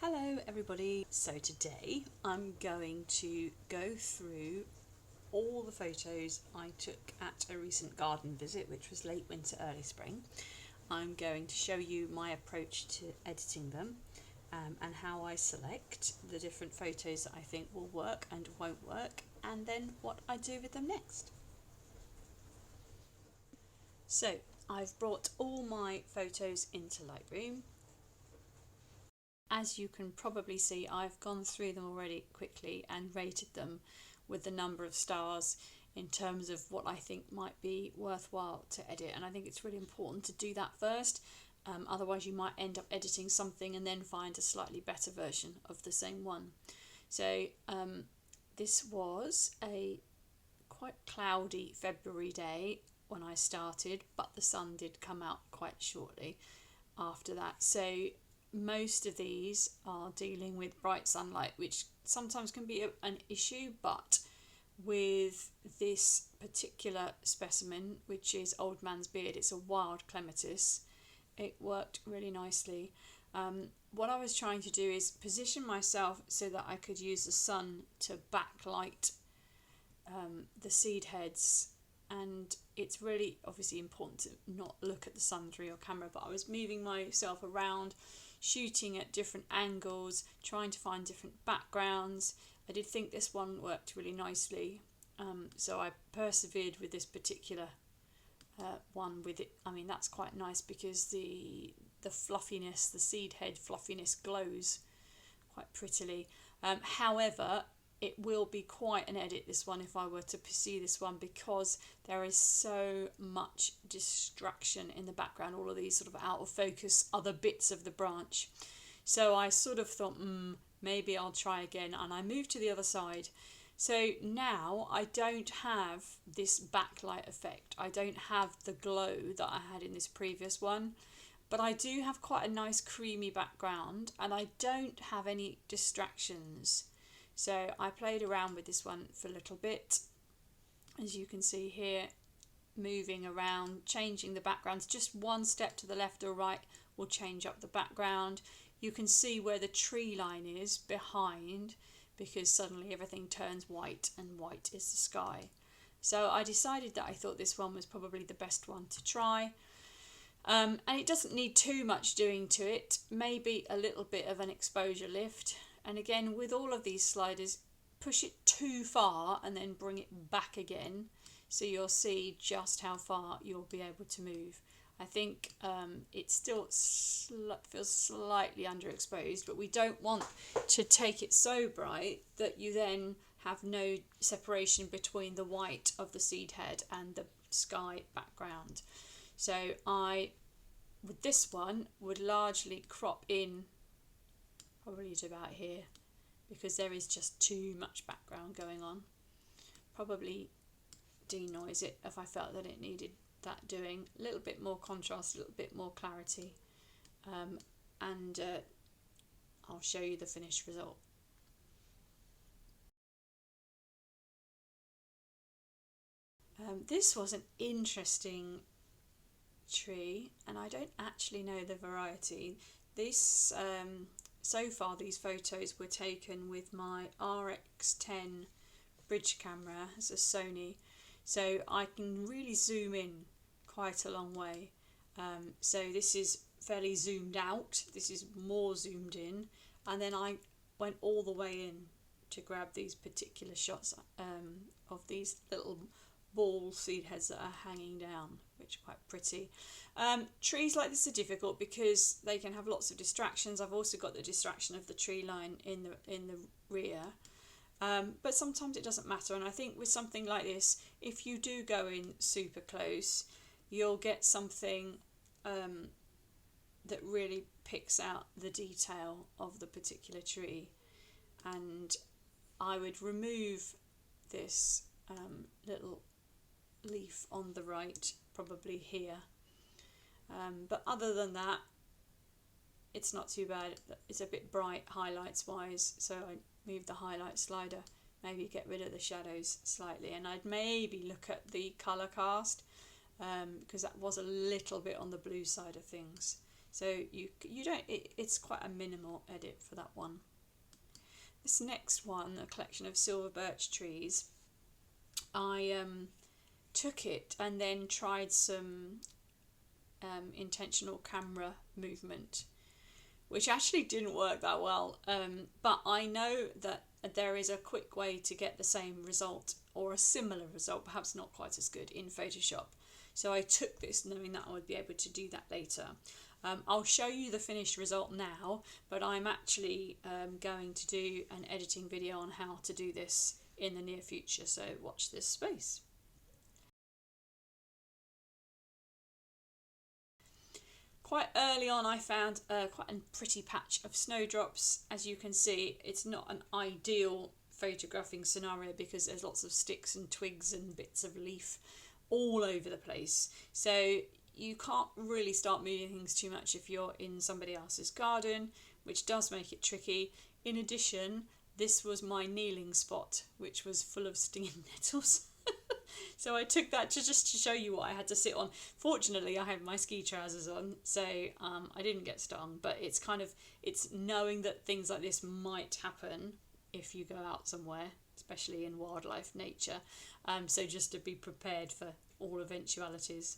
Hello everybody, so today I'm going to go through all the photos I took at a recent garden visit, which was late winter, early spring. I'm going to show you my approach to editing them and how I select the different photos that I think will work and won't work, and then what I do with them next. So I've brought all my photos into Lightroom. As you can probably see, I've gone through them already quickly and rated them with the number of stars in terms of what I think might be worthwhile to edit, and I think it's really important to do that first. Otherwise you might end up editing something and then find a slightly better version of the same one. So this was a quite cloudy February day when I started, but the sun did come out quite shortly after that. So most of these are dealing with bright sunlight, which sometimes can be an issue, but with this particular specimen, which is Old Man's Beard, it's a wild clematis, it worked really nicely. What I was trying to do is position myself so that I could use the sun to backlight the seed heads, and it's really obviously important to not look at the sun through your camera, but I was moving myself around, shooting at different angles, trying to find different backgrounds. I did think this one worked really nicely, so I persevered with this particular one with it. I mean, that's quite nice because the fluffiness, the seed head fluffiness glows quite prettily. However, it will be quite an edit, this one, if I were to pursue this one, because there is so much distraction in the background, all of these sort of out of focus other bits of the branch. So I sort of thought, maybe I'll try again, and I moved to the other side. So now I don't have this backlight effect. I don't have the glow that I had in this previous one, but I do have quite a nice creamy background, and I don't have any distractions. So I played around with this one for a little bit, as you can see here, moving around, changing the backgrounds. Just one step to the left or right will change up the background. You can see where the tree line is behind, because suddenly everything turns white, and white is the sky. So I decided that I thought this one was probably the best one to try. And it doesn't need too much doing to it, maybe a little bit of an exposure lift. And again, with all of these sliders, push it too far and then bring it back again, so you'll see just how far you'll be able to move. I think it still feels slightly underexposed, but we don't want to take it so bright that you then have no separation between the white of the seed head and the sky background. So I, with this one, would largely crop in probably to about here, because there is just too much background going on. Probably denoise it if I felt that it needed that doing. A little bit more contrast, a little bit more clarity, and I'll show you the finished result. This was an interesting tree, and I don't actually know the variety. This so far these photos were taken with my RX10 bridge camera as a Sony, so I can really zoom in quite a long way. So this is fairly zoomed out, this is more zoomed in, and then I went all the way in to grab these particular shots of these little ball seed heads that are hanging down, which are quite pretty. Trees like this are difficult because they can have lots of distractions. I've also got the distraction of the tree line in the rear, but sometimes it doesn't matter. And I think with something like this, if you do go in super close, you'll get something that really picks out the detail of the particular tree. And I would remove this little leaf on the right, probably here, but other than that it's not too bad. It's a bit bright highlights wise, so I move the highlight slider, maybe get rid of the shadows slightly, and I'd maybe look at the colour cast, because that was a little bit on the blue side of things. So you don't, it's quite a minimal edit for that one. This next one, a collection of silver birch trees, I took it and then tried some intentional camera movement, which actually didn't work that well, but I know that there is a quick way to get the same result or a similar result, perhaps not quite as good, in Photoshop. So I took this knowing that I would be able to do that later. I'll show you the finished result now, but I'm actually going to do an editing video on how to do this in the near future, so watch this space. Quite early on I found quite a pretty patch of snowdrops. As you can see, it's not an ideal photographing scenario because there's lots of sticks and twigs and bits of leaf all over the place. So you can't really start moving things too much if you're in somebody else's garden, which does make it tricky. In addition, this was my kneeling spot, which was full of stinging nettles. So I took that just to show you what I had to sit on. Fortunately, I had my ski trousers on, so I didn't get stung, but it's knowing that things like this might happen if you go out somewhere, especially in wildlife, nature. So just to be prepared for all eventualities.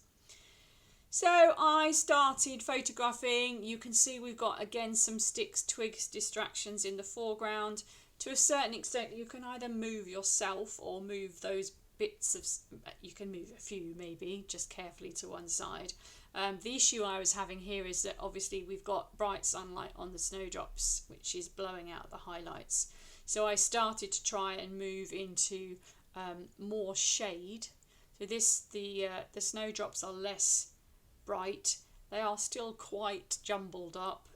So I started photographing. You can see we've got, again, some sticks, twigs, distractions in the foreground. To a certain extent, you can either move yourself or move those bits of, you can move a few maybe, just carefully to one side. The issue I was having here is that obviously we've got bright sunlight on the snowdrops, which is blowing out the highlights. So I started to try and move into more shade. So the snowdrops are less bright. They are still quite jumbled up.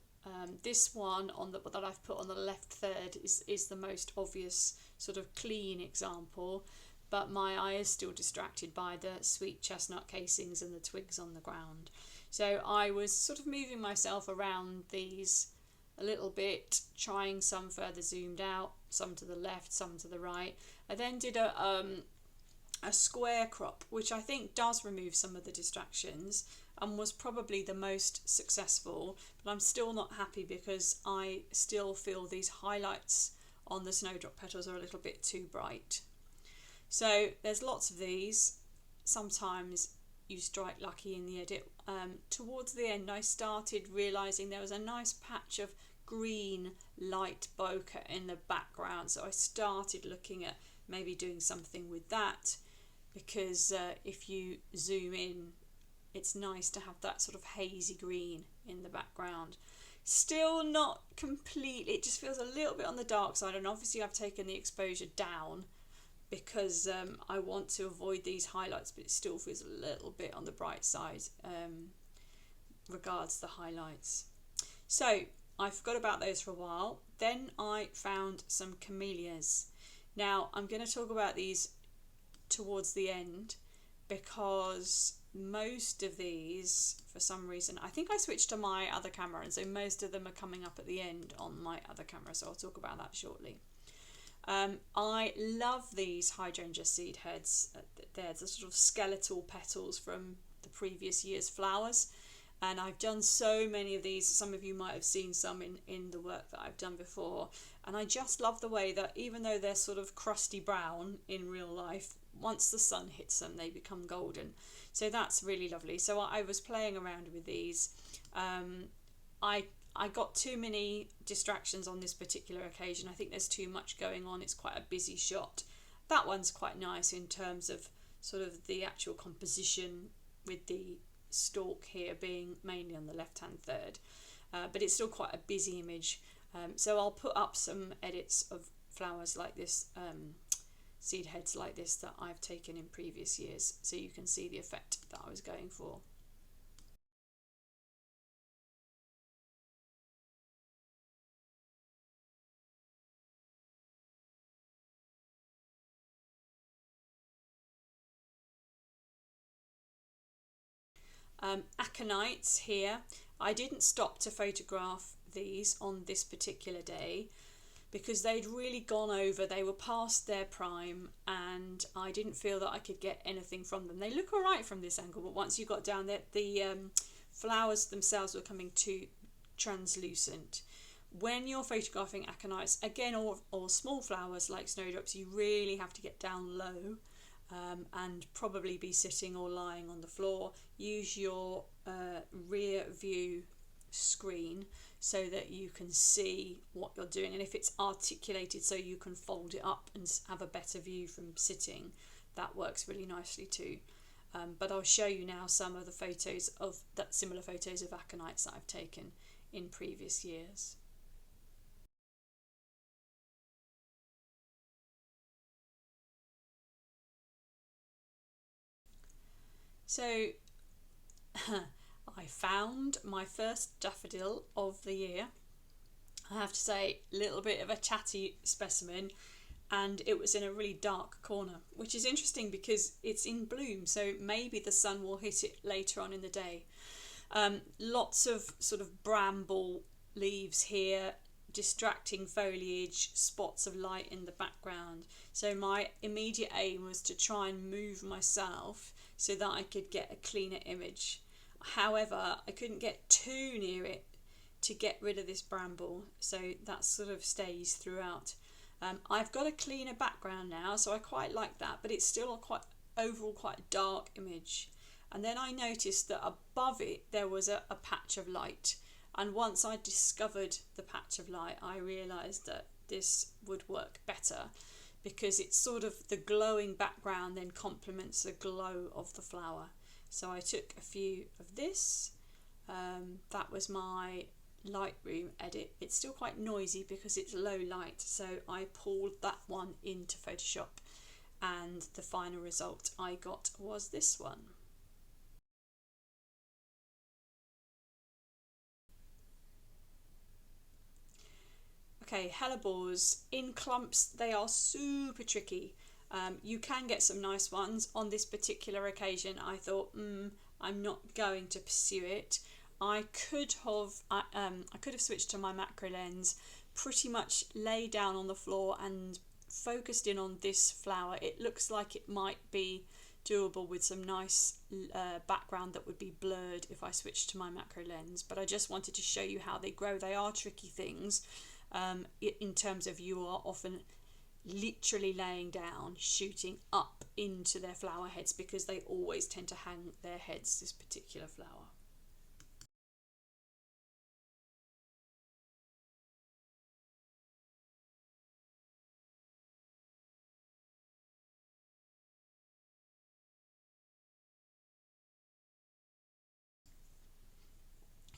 This one that I've put on the left third is the most obvious sort of clean example, but my eye is still distracted by the sweet chestnut casings and the twigs on the ground. So I was sort of moving myself around these a little bit, trying some further zoomed out, some to the left, some to the right. I then did a square crop, which I think does remove some of the distractions and was probably the most successful, but I'm still not happy because I still feel these highlights on the snowdrop petals are a little bit too bright. So there's lots of these. Sometimes you strike lucky in the edit. Towards the end I started realising there was a nice patch of green light bokeh in the background, so I started looking at maybe doing something with that, because if you zoom in, it's nice to have that sort of hazy green in the background. Still not completely, it just feels a little bit on the dark side, and obviously I've taken the exposure down because I want to avoid these highlights, but it still feels a little bit on the bright side regards the highlights. So I forgot about those for a while. Then I found some camellias. Now I'm going to talk about these towards the end because most of these, for some reason, I think I switched to my other camera, and so most of them are coming up at the end on my other camera, so I'll talk about that shortly. I love these hydrangea seed heads. They're the sort of skeletal petals from the previous year's flowers, and I've done so many of these. Some of you might have seen some in the work that I've done before, and I just love the way that even though they're sort of crusty brown in real life, once the sun hits them they become golden. So that's really lovely. So I was playing around with these. I got too many distractions on this particular occasion. I think there's too much going on. It's quite a busy shot. That one's quite nice in terms of sort of the actual composition, with the stalk here being mainly on the left hand third, but it's still quite a busy image. So I'll put up some edits of flowers like this, seed heads like this, that I've taken in previous years, so you can see the effect that I was going for. Aenites here. I didn't stop to photograph these on this particular day because they'd really gone over, they were past their prime, and I didn't feel that I could get anything from them. They look alright from this angle, but once you got down there, the flowers themselves were becoming too translucent. When you're photographing aconites, again, or small flowers like snowdrops, you really have to get down low and probably be sitting or lying on the floor. Use your rear view screen so that you can see what you're doing, and if it's articulated so you can fold it up and have a better view from sitting, that works really nicely too. But I'll show you now some of the photos of that, similar photos of aconites that I've taken in previous years. So I found my first daffodil of the year. I have to say, a little bit of a chatty specimen, and it was in a really dark corner, which is interesting because it's in bloom, so maybe the sun will hit it later on in the day. Lots of sort of bramble leaves here, distracting foliage, spots of light in the background. So my immediate aim was to try and move myself so that I could get a cleaner image. However, I couldn't get too near it to get rid of this bramble, so that sort of stays throughout. I've got a cleaner background now, so I quite like that, but it's still overall quite a dark image. And then I noticed that above it there was a patch of light, and once I discovered the patch of light, I realised that this would work better because it's sort of the glowing background then complements the glow of the flower. So I took a few of this. That was my Lightroom edit. It's still quite noisy because it's low light, so I pulled that one into Photoshop, and the final result I got was this one. Okay, hellebores in clumps, they are super tricky. You can get some nice ones. On this particular occasion I thought I'm not going to pursue it. I could have switched to my macro lens, pretty much lay down on the floor and focused in on this flower. It looks like it might be doable with some nice background that would be blurred if I switched to my macro lens, but I just wanted to show you how they grow. They are tricky things in terms of you are often literally laying down, shooting up into their flower heads because they always tend to hang their heads, this particular flower.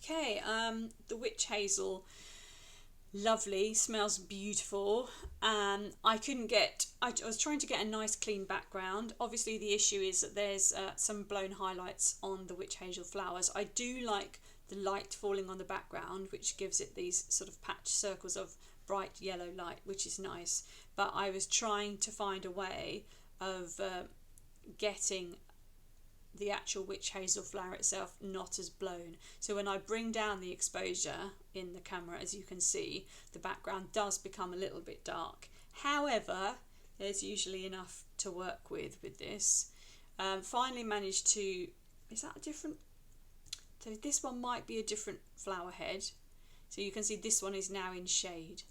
Okay, the witch hazel, lovely, smells beautiful. I was trying to get a nice clean background. Obviously the issue is that there's some blown highlights on the witch hazel flowers. I do like the light falling on the background, which gives it these sort of patch circles of bright yellow light, which is nice. But I was trying to find a way of getting the actual witch hazel flower itself not as blown. So when I bring down the exposure in the camera, as you can see, the background does become a little bit dark. However, there's usually enough to work with this. Finally managed to, is that a different, so this one might be a different flower head. So you can see this one is now in shade,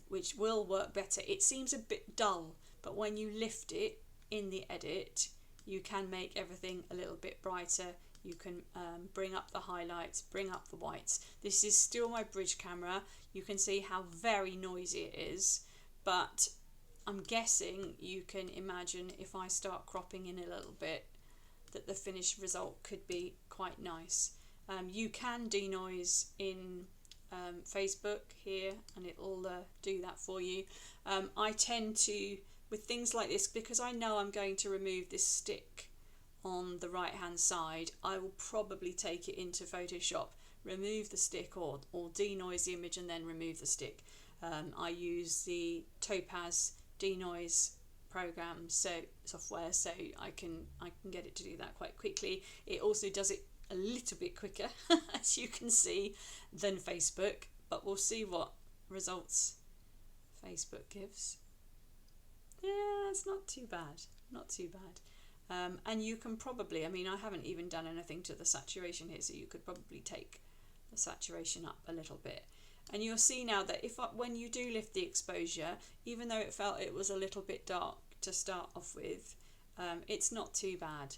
which will work better. It seems a bit dull, but when you lift it in the edit, you can make everything a little bit brighter. You can bring up the highlights, bring up the whites. This is still my bridge camera. You can see how very noisy it is, but I'm guessing you can imagine if I start cropping in a little bit that the finished result could be quite nice. You can denoise in Facebook here and it'll do that for you. I tend to, with things like this, because I know I'm going to remove this stick on the right hand side, I will probably take it into Photoshop, remove the stick or denoise the image and then remove the stick. I use the Topaz denoise program, so software, so I can get it to do that quite quickly. It also does it a little bit quicker as you can see than Facebook, but we'll see what results Facebook gives. Yeah, it's not too bad, not too bad. And you can probably, I mean, I haven't even done anything to the saturation here, so you could probably take the saturation up a little bit. And you'll see now that when you do lift the exposure, even though it felt it was a little bit dark to start off with, it's not too bad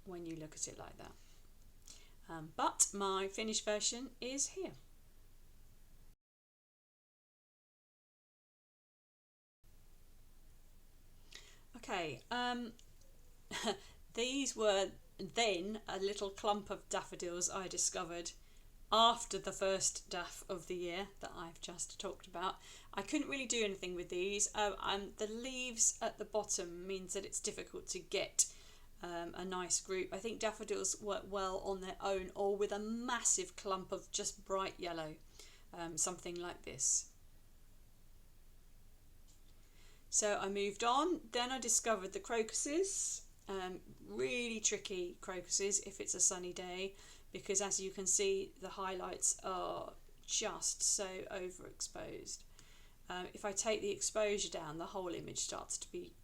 when you look at it like that. But my finished version is here. Okay, these were then a little clump of daffodils I discovered after the first daff of the year that I've just talked about. I couldn't really do anything with these. The leaves at the bottom means that it's difficult to get a nice group. I think daffodils work well on their own or with a massive clump of just bright yellow, something like this. So I moved on. Then I discovered the crocuses, really tricky crocuses if it's a sunny day, because as you can see, the highlights are just so overexposed. If I take the exposure down, the whole image starts to be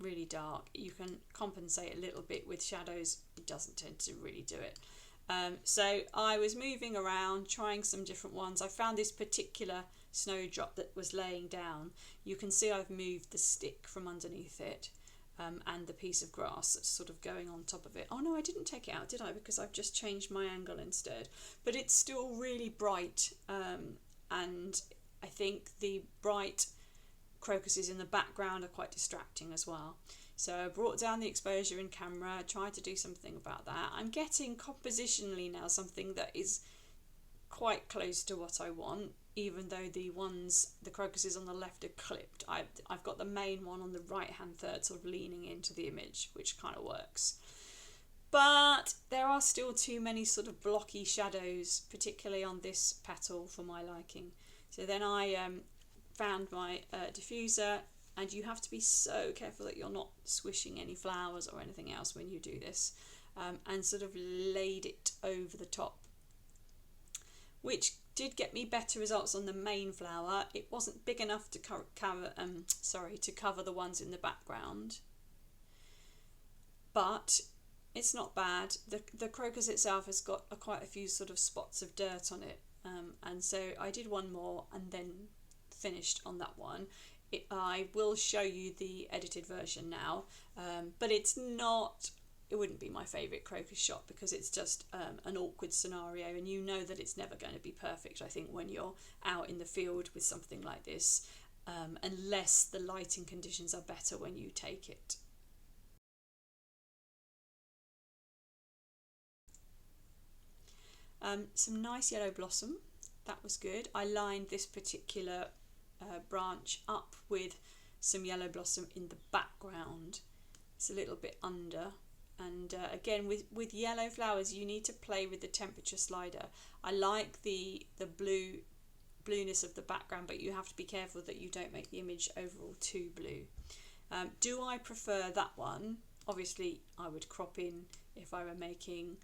really dark. You can compensate a little bit with shadows. It doesn't tend to really do it. So I was moving around, trying some different ones. I found this particular snowdrop that was laying down. You can see I've moved the stick from underneath it, and the piece of grass that's sort of going on top of it. Oh no, I didn't take it out, did I? Because I've just changed my angle instead. But it's still really bright, and I think the bright crocuses in the background are quite distracting as well. So I brought down the exposure in camera, tried to do something about that. I'm getting compositionally now something that is quite close to what I want, even though the crocuses on the left are clipped. I've got the main one on the right hand third sort of leaning into the image, which kind of works. But there are still too many sort of blocky shadows, particularly on this petal for my liking. So then I found my diffuser, and you have to be so careful that you're not swishing any flowers or anything else when you do this, and sort of laid it over the top, which did get me better results on the main flower. It wasn't big enough to cover the ones in the background, but it's not bad. The crocus itself has got quite a few sort of spots of dirt on it, and so I did one more and then finished on that one. I will show you the edited version now, but it wouldn't be my favourite crocus shot because it's just an awkward scenario, and you know that it's never going to be perfect, I think, when you're out in the field with something like this, unless the lighting conditions are better when you take it. Some nice yellow blossom, that was good. I lined this particular branch up with some yellow blossom in the background. It's a little bit under, and again with yellow flowers you need to play with the temperature slider. I like the blueness of the background, but you have to be careful that you don't make the image overall too blue. Do I prefer that one? Obviously I would crop in if I were making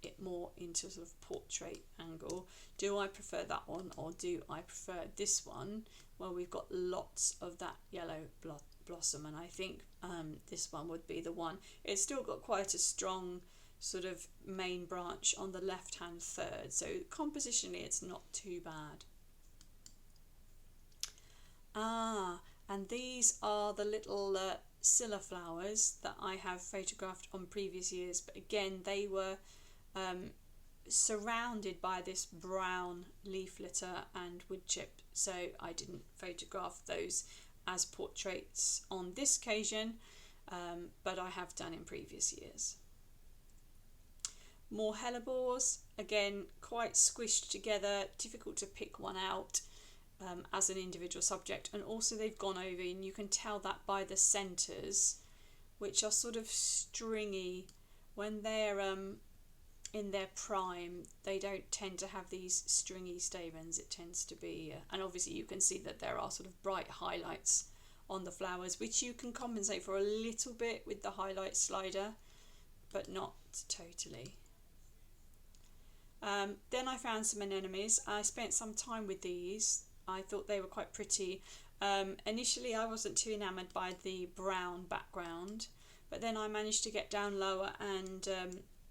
it more into sort of portrait angle. Do I prefer that one, or do I prefer this one? Well, we've got lots of that yellow blossom, and I think this one would be the one. It's still got quite a strong sort of main branch on the left hand third, so compositionally it's not too bad. And these are the little scilla flowers that I have photographed on previous years, but again they were surrounded by this brown leaf litter and wood chip, so I didn't photograph those as portraits on this occasion, but I have done in previous years. More hellebores, again quite squished together, difficult to pick one out as an individual subject, and also they've gone over, and you can tell that by the centres, which are sort of stringy. When they're in their prime, they don't tend to have these stringy stamens. It tends to be, and obviously you can see that there are sort of bright highlights on the flowers, which you can compensate for a little bit with the highlight slider, but not totally. Then I found some anemones. I spent some time with these. I thought they were quite pretty. Initially I wasn't too enamoured by the brown background, but then I managed to get down lower and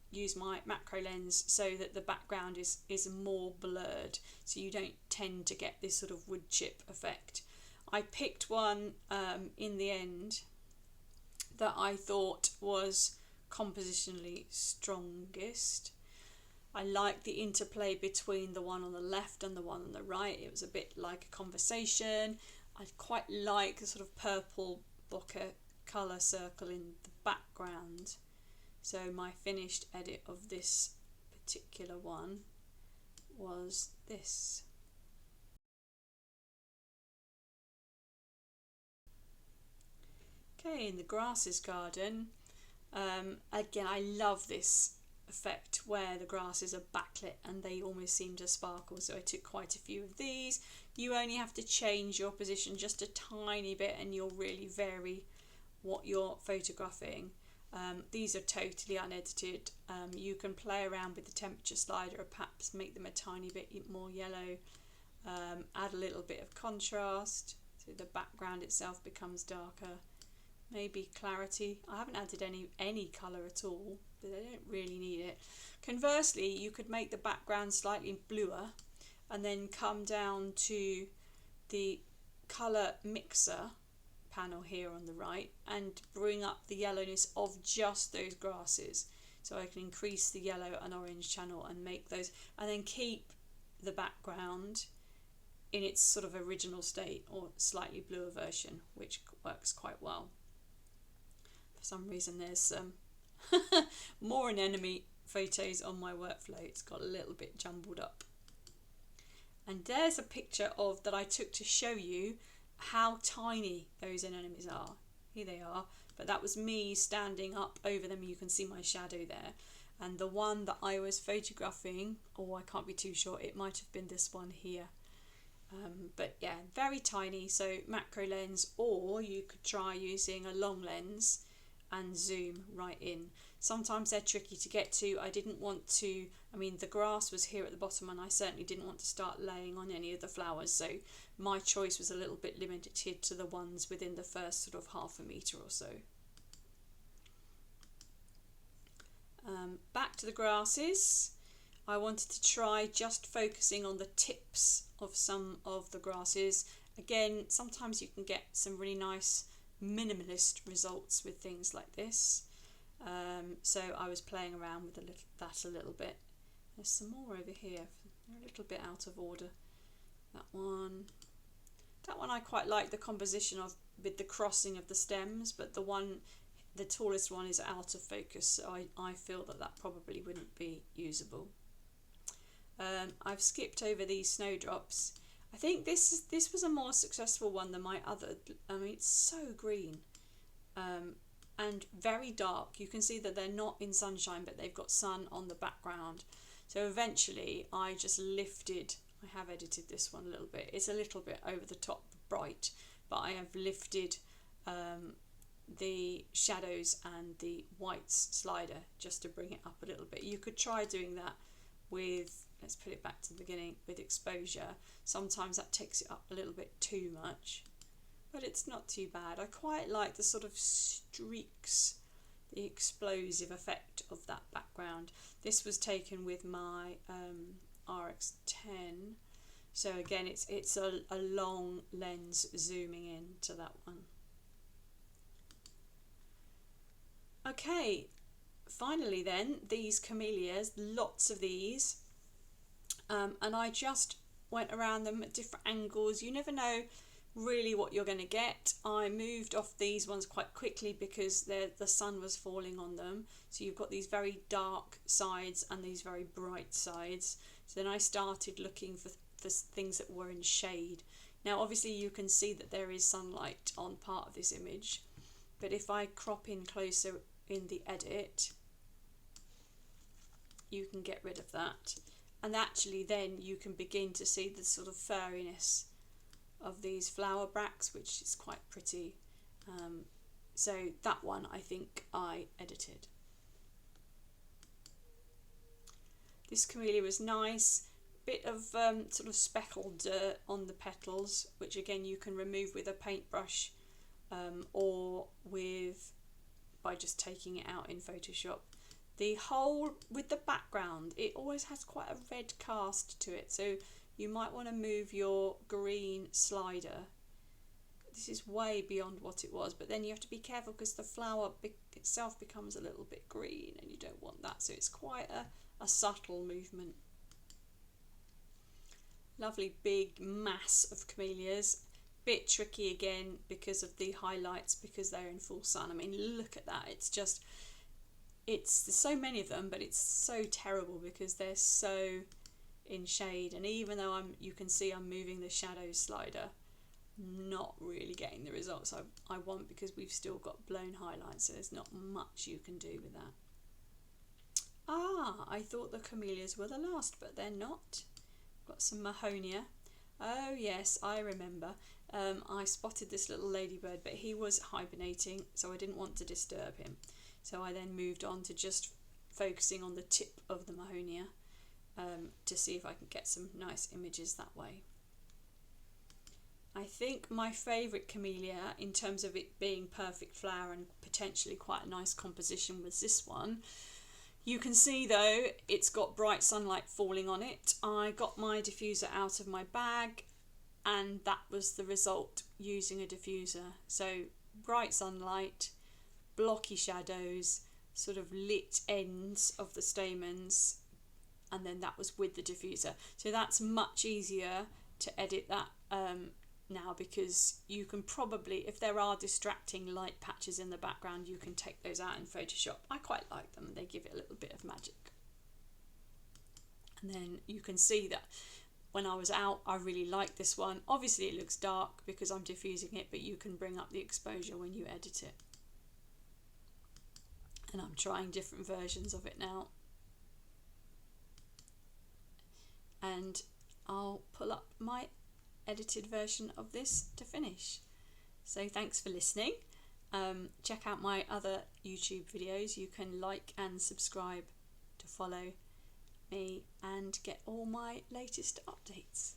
use my macro lens so that the background is more blurred, so you don't tend to get this sort of wood chip effect. I picked one in the end that I thought was compositionally strongest. I liked the interplay between the one on the left and the one on the right. It was a bit like a conversation. I quite like the sort of purple bokeh colour circle in the background. So my finished edit of this particular one was this. Okay, in the grasses garden, again I love this effect where the grasses are backlit and they almost seem to sparkle, so I took quite a few of these. You only have to change your position just a tiny bit and you'll really vary what you're photographing. These are totally unedited. You can play around with the temperature slider or perhaps make them a tiny bit more yellow, add a little bit of contrast so the background itself becomes darker. Maybe clarity. I haven't added any colour at all, but I don't really need it. Conversely, you could make the background slightly bluer and then come down to the colour mixer panel here on the right and bring up the yellowness of just those grasses. So I can increase the yellow and orange channel and make those, and then keep the background in its sort of original state or slightly bluer version, which works quite well. For some reason there's more anemone photos on my workflow. It's got a little bit jumbled up. And there's a picture of that I took to show you how tiny those anemones are. Here they are, but that was me standing up over them. You can see my shadow there. And the one that I was photographing, oh, I can't be too sure, it might have been this one here. But yeah, very tiny, so macro lens, or you could try using a long lens and zoom right in. Sometimes they're tricky to get to. I didn't want to, I mean the grass was here at the bottom and I certainly didn't want to start laying on any of the flowers, so my choice was a little bit limited to the ones within the first sort of ½ metre or so. Back to the grasses. I wanted to try just focusing on the tips of some of the grasses. Again, sometimes you can get some really nice minimalist results with things like this. So I was playing around with that a little bit. There's some more over here. They're a little bit out of order. That one I quite like the composition of with the crossing of the stems, but the tallest one is out of focus, so I feel that probably wouldn't be usable. I've skipped over these snowdrops. I think this was a more successful one than my other. I mean, it's so green and very dark. You can see that they're not in sunshine, but they've got sun on the background. So eventually I just lifted, I have edited this one a little bit. It's a little bit over the top bright, but I have lifted the shadows and the whites slider just to bring it up a little bit. You could try doing that with, let's put it back to the beginning, with exposure. Sometimes that takes it up a little bit too much, but it's not too bad. I quite like the sort of streaks, the explosive effect of that background. This was taken with my RX10, so again it's a long lens zooming in to that one. Okay, finally then, these camellias, lots of these, and I just went around them at different angles. You never know really what you're going to get. I moved off these ones quite quickly because the sun was falling on them, so you've got these very dark sides and these very bright sides. So then I started looking for things that were in shade. Now obviously you can see that there is sunlight on part of this image, but if I crop in closer in the edit, you can get rid of that, and actually then you can begin to see the sort of furriness of these flower bracts, which is quite pretty. So that one I think I edited. This camellia was nice. bit of sort of speckled dirt on the petals, which again you can remove with a paintbrush or by just taking it out in Photoshop. The hole with the background, it always has quite a red cast to it, so you might want to move your green slider. This is way beyond what it was, but then you have to be careful because the flower itself becomes a little bit green and you don't want that, so it's quite a subtle movement. Lovely big mass of camellias. Bit tricky again because of the highlights, because they're in full sun. I mean, look at that. It's just, there's so many of them, but it's so terrible because they're so in shade. And even though you can see I'm moving the shadow slider, not really getting the results I want, because we've still got blown highlights, so there's not much you can do with that. I thought the camellias were the last, but they're not. Got some Mahonia. Oh yes, I remember. I spotted this little ladybird, but he was hibernating, so I didn't want to disturb him. So I then moved on to just focusing on the tip of the Mahonia to see if I can get some nice images that way. I think my favourite camellia, in terms of it being perfect flower and potentially quite a nice composition, was this one. You can see though it's got bright sunlight falling on it. I got my diffuser out of my bag and that was the result using a diffuser. So bright sunlight, blocky shadows, sort of lit ends of the stamens, and then that was with the diffuser. So that's much easier to edit that now, because you can probably, if there are distracting light patches in the background, you can take those out in Photoshop. I quite like them, they give it a little bit of magic. And then you can see that when I was out, I really liked this one. Obviously it looks dark because I'm diffusing it, but you can bring up the exposure when you edit it. And I'm trying different versions of it now. And I'll pull up my edited version of this to finish. So thanks for listening. Check out my other YouTube videos. You can like and subscribe to follow me and get all my latest updates.